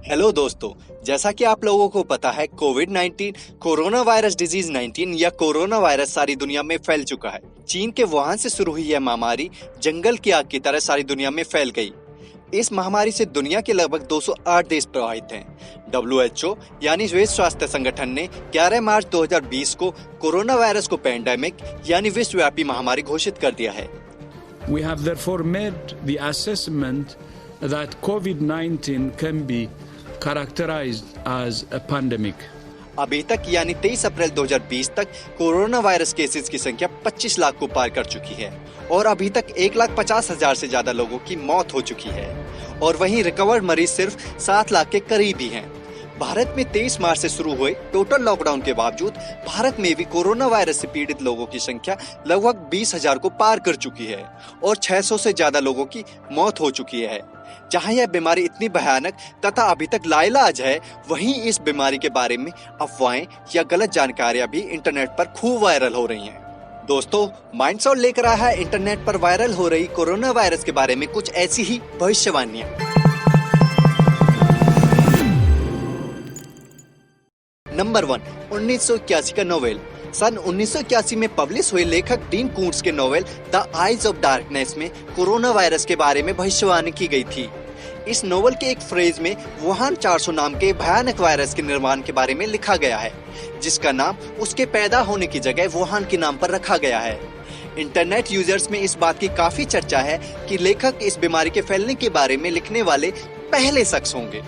Hello दोस्तों, जैसा कि आप लोगों को पता है कोविड-19 कोरोना वायरस डिजीज 19 या कोरोना वायरस सारी दुनिया में फैल चुका है। चीन के वुहान से शुरू हुई यह महामारी जंगल की आग की तरह सारी दुनिया में फैल गई। इस महामारी से दुनिया के लगभग 208 देश प्रभावित हैं। WHO यानी विश्व स्वास्थ्य संगठन ने 11 मार्च 2020 को कोरोना वायरस को पैंडेमिक यानी विश्वव्यापी महामारी घोषित कर दिया है। We have therefore made the assessment that COVID-19 can be characterized as a pandemic. अभी तक यानी 23 अप्रैल 2020 तक कोरोना वायरस केसेस की संख्या 25 लाख को पार कर चुकी है और अभी तक 1,50,000 से ज्यादा लोगों की मौत हो चुकी है और वहीं रिकवर्ड मरीज सिर्फ 7 लाख के करीब ही हैं। भारत में 23 मार्च से शुरू हुए टोटल लॉकडाउन के बावजूद भारत में भी कोरोना वायरस से पीड़ित लोगों की संख्या लगभग 20,000 को पार कर चुकी है और 600 से ज्यादा लोगों की मौत हो चुकी है। जहां यह बीमारी इतनी भयानक तथा अभी तक लाइलाज है, वहीं इस बीमारी के बारे में अफवाहें या गलत जानकारियां भी इंटरनेट पर खूब वायरल हो रही हैं। दोस्तों, माइंडसॉट लेकर आया है इंटरनेट पर वायरल हो रही कोरोना वायरस के बारे में कुछ ऐसी ही भविष्यवाणियां। नंबर 1, 1981 का नोवेल। सन 1981 में पब्लिश हुए लेखक डीन कूंट्ज के novel the eyes of darkness में कोरोना वायरस के बारे में भविष्यवाणी की गई थी। इस नोवेल के एक फ्रेज में वुहान 400 नाम के भयानक वायरस के निर्माण के बारे में लिखा गया है, जिसका नाम उसके पैदा होने की जगह वुहान के नाम पर रखा गया है। इंटरनेट यूजर्स में इस बात की काफी चर्चा है कि लेखक इस बीमारी के फैलने के बारे में लिखने वाले पहले शख्स होंगे।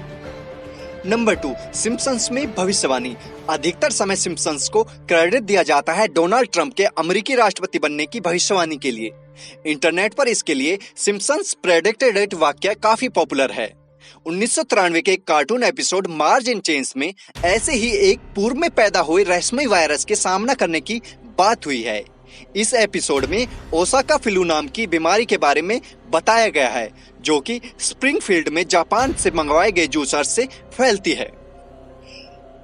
नंबर 2, सिम्पसन्स में भविष्यवाणी। अधिकतर समय सिम्पसन्स को क्रेडिट दिया जाता है डोनाल्ड ट्रंप के अमेरिकी राष्ट्रपति बनने की भविष्यवाणी के लिए। इंटरनेट पर इसके लिए सिम्पसन्स प्रेडिक्टेड इट वाक्य काफी पॉपुलर है। 1993 के एक cartoon episode Marge in chains में ऐसे ही एक पूर्व में पैदा हुए रहस्यमय वायरस के सामना करने की बात हुई है। इस एपिसोड में ओसाका फ्लू नाम की बीमारी के बारे में बताया गया है, जो कि स्प्रिंगफील्ड में जापान से मंगवाए गए जूसर्स से फैलती है।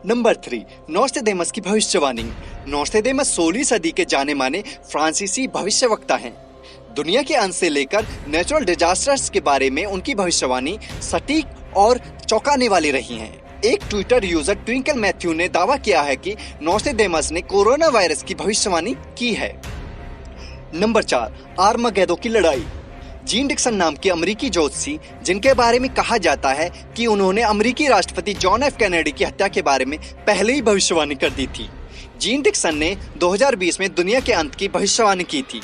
नंबर 3, नोस्ट्रेडेमस की भविष्यवाणी। नोस्ट्रेडेमस 16वीं सदी के जाने माने फ्रांसीसी भविष्यवक्ता हैं। दुनिया के अंत से लेकर नेचुरल डिजास्टर्स के बारे में उनकी भविष्यवाणी सटीक और चौंकाने वाली रही हैं। एक ट्विटर यूजर ट्विंकल मैथ्यू ने दावा किया है कि नोस्ट्रेडेमस ने कोरोना वायरस की भविष्यवाणी की है। नंबर 4, आर्मागेडो की लड़ाई। जीन डिक्सन नाम के अमेरिकी ज्योतिषी, जिनके बारे में कहा जाता है कि उन्होंने अमेरिकी राष्ट्रपति जॉन एफ कैनेडी की हत्या के बारे में पहले ही भविष्यवाणी कर दी थी। जीन डिक्सन ने 2020 में दुनिया के अंत की भविष्यवाणी की थी।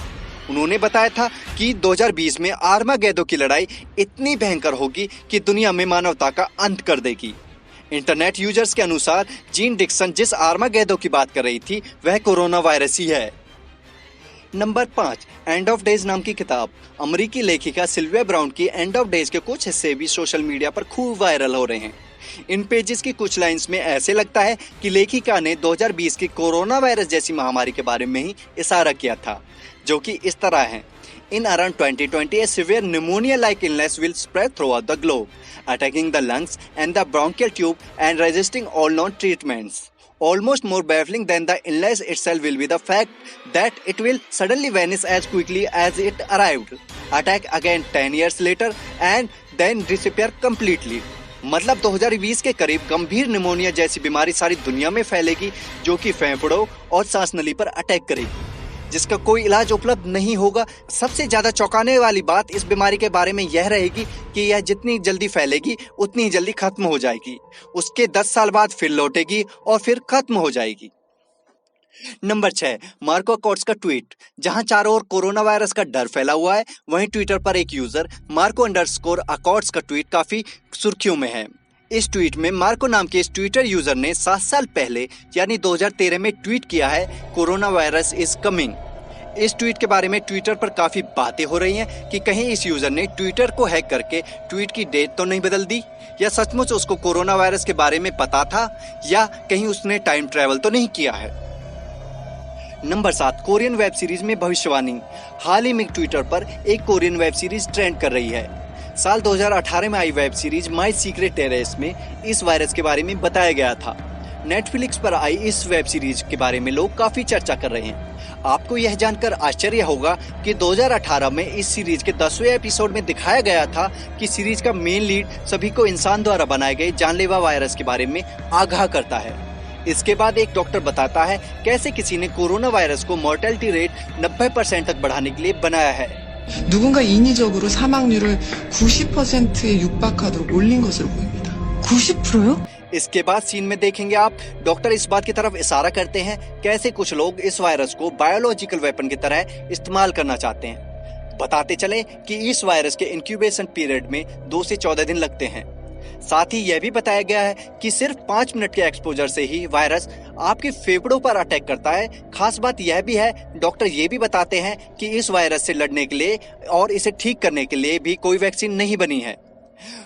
उन्होंने बताया था कि 2020 में आर्मागेडो की लड़ाई इतनी भयंकर होगी कि दुनिया में मानवता का अंत कर देगी। इंटरनेट यूजर्स के अनुसार जीन डिक्सन जिस आर्मागेडो की बात कर रही थी वह कोरोना वायरस ही है। नंबर 5, एंड ऑफ डेज नाम की किताब। अमेरिकी लेखिका सिल्विया ब्राउन की एंड ऑफ डेज के कुछ हिस्से भी सोशल मीडिया पर खूब वायरल हो रहे हैं। इन पेजेस की कुछ लाइंस में ऐसे लगता है कि लेखिका ने 2020 की कोरोना वायरस जैसी महामारी के बारे में ही इशारा किया था, जो कि इस तरह है। In around 2020, a severe pneumonia-like illness will spread throughout the globe, attacking the lungs and the bronchial tube and resisting all known treatments. Almost more baffling than the illness itself will be the fact that it will suddenly vanish as quickly as it arrived, attack again 10 years later, and then disappear completely. मतलब 2020 के करीब गंभीर pneumonia जैसी बीमारी सारी दुनिया में फैलेगी, जो कि फेफड़ों और सांस नली पर अटैक करेगी, जिसका कोई इलाज उपलब्ध नहीं होगा। सबसे ज्यादा चौंकाने वाली बात इस बीमारी के बारे में यह रहेगी कि यह जितनी जल्दी फैलेगी उतनी ही जल्दी खत्म हो जाएगी। उसके 10 साल बाद फिर लौटेगी और फिर खत्म हो जाएगी। नंबर 6, मार्को अकॉर्ड्स का ट्वीट। जहां चारों ओर कोरोना वायरस का डर फैला हुआ है, वहीं ट्विटर पर एक यूजर मार्को_अकॉर्ड्स का ट्वीट काफी सुर्खियों में है। इस ट्वीट में मार्को नाम के इस ट्विटर यूजर ने 7 साल पहले यानी 2013 में ट्वीट किया है, कोरोना वायरस इज कमिंग। इस ट्वीट के बारे में ट्विटर पर काफी बातें हो रही हैं कि कहीं इस यूजर ने ट्विटर को हैक करके ट्वीट की डेट तो नहीं बदल दी, या सचमुच उसको कोरोना वायरस के बारे में पता था, या कहीं उसने टाइम ट्रेवल तो नहीं किया है। नंबर 7, कोरियन वेब सीरीज में भविष्यवाणी। हाल ही में ट्विटर पर एक कोरियन वेब सीरीज ट्रेंड कर रही है। साल 2018 में आई web series My Secret Terrace में इस वायरस के बारे में बताया गया था। नेटफ्लिक्स पर आई इस वेब सीरीज के बारे में लोग काफी चर्चा कर रहे हैं। आपको यह जानकर आश्चर्य होगा कि 2018 में इस सीरीज के 10वें एपिसोड में दिखाया गया था कि सीरीज का मेन लीड सभी को इंसान द्वारा बनाए गए जानलेवा वायरस के बारे में आगाह करता है। इसके बाद एक डॉक्टर बताता है कैसे किसी ने कोरोना वायरस को मोर्टेलिटी रेट 90% तक बढ़ाने के लिए बनाया है। 누군가 인위적으로 사망률을 90%에 육박하도록 올린 것으로 보입니다. 90%요? इसके बाद सीन में देखेंगे आप डॉक्टर इस बात की तरफ इशारा करते हैं कैसे कुछ लोग इस वायरस को बायोलॉजिकल वेपन की तरह इस्तेमाल करना चाहते हैं। बताते चले कि इस वायरस के इंक्यूबेशन पीरियड में 2 से 14 दिन लगते हैं। साथ ही यह भी बताया गया है कि सिर्फ 5 मिनट के एक्सपोजर से ही वायरस आपके फेफड़ों पर अटैक करता है। खास बात यह भी है, डॉक्टर ये भी बताते हैं कि इस वायरस से लड़ने के लिए और इसे ठीक करने के लिए भी कोई वैक्सीन नहीं बनी है।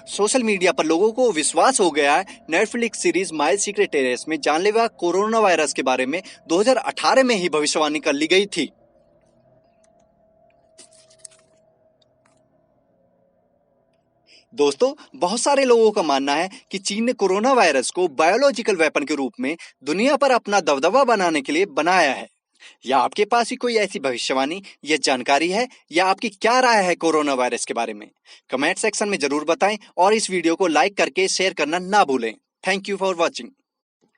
सोशल मीडिया पर लोगों को विश्वास हो गया है Netflix series my secret Terrace में जानलेवा कोरोना वायरस के बारे में 2018 में ही भविष्यवाणी कर ली गई थी। दोस्तों, बहुत सारे लोगों का मानना है कि चीन ने कोरोना वायरस को बायोलॉजिकल वेपन के रूप में दुनिया पर अपना दबदबा बनाने के लिए बनाया है। या आपके पास ही कोई ऐसी भविष्यवाणी या जानकारी है, या आपकी क्या राय है कोरोना वायरस के बारे में? कमेंट सेक्शन में जरूर बताएं और इस वीडियो को लाइक करके शेयर करना ना भूलें। Thank you for watching.